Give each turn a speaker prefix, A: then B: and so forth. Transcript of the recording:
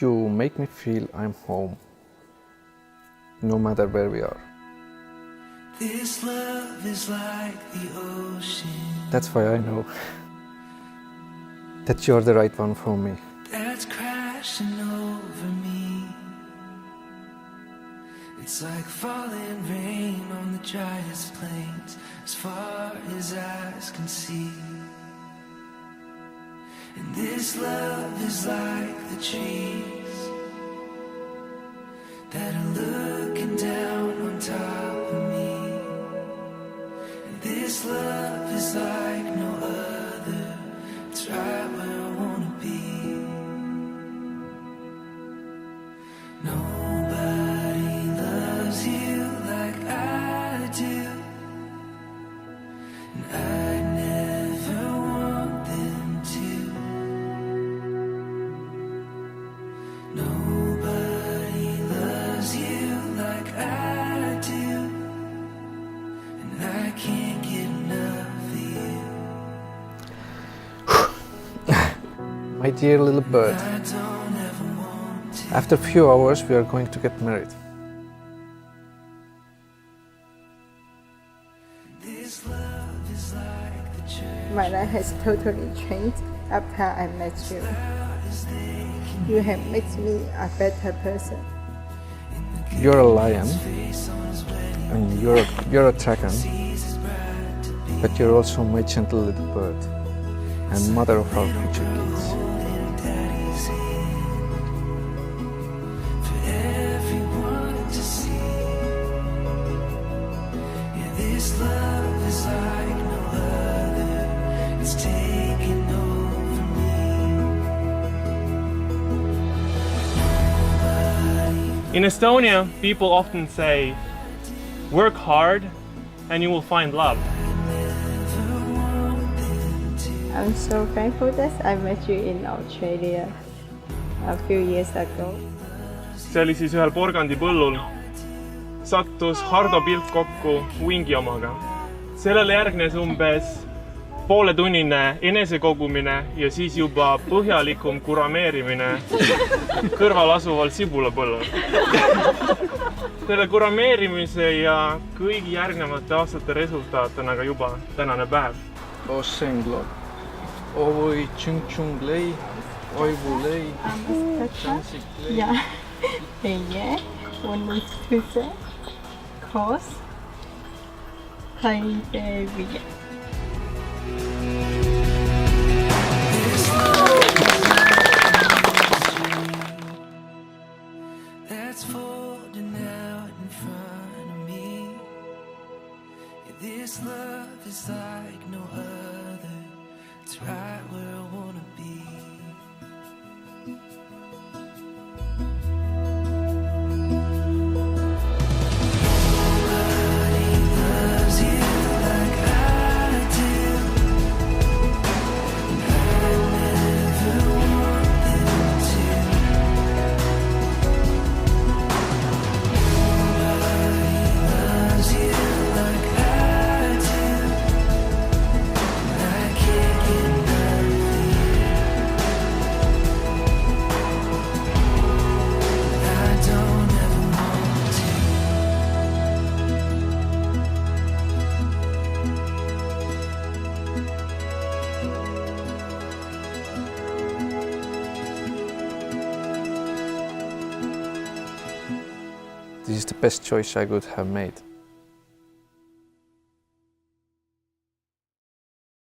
A: You make me feel I'm home, no matter where we are.
B: This love is like the ocean.
A: That's why I know that you're the right one for me.
B: That's crashing over me. It's like falling rain on the driest plains, as far as eyes can see. And this love is like the trees that are looking down on top of me. And this love is like no other. It's right where I wanna be. Nobody loves you like I do, and I never want them to. Nobody loves you like I do, and I can't get enough of you.
A: My dear little bird,
B: I don't ever want to.
A: after a few hours we are going to get married.
B: This love is like the church.
C: My life has totally changed after I met you. You have made me a better person.
A: You're a lion and you're a dragon, but you're also my gentle little bird and mother of our future kids.
B: For everyone to see. Yeah, this love is like no other. It's taking over me.
D: In Estonia, people often say, work hard and you will find love.
C: I'm so thankful that I met you in Australia a few years ago.
D: See oli siis ühel porgandipõllul. Sattus Hardo pilk kokku Wingi omaga. Sellele järgnes umbes pooletunnine enesekogumine ja siis juba põhjalikum kurameerimine kõrval asuval sibulapõllul. Selle kurameerimise ja kõigi järgnevate aastate resultaat on aga juba tänane päev.
A: Osenglo, Ovoi Tšung-Tšung-Lei, Oivulei, Tšansik-Lei.
C: Ja, Eje, Onistuse, Kos, Taidevia.
B: That's folding out in front of me. Yeah, this love is like no other. It's right where I wanna be. Nobody loves you like I do, and I never want them to. Nobody loves you like I do, and I can't get enough of you. I don't ever want to.
A: This is the best choice I could have made.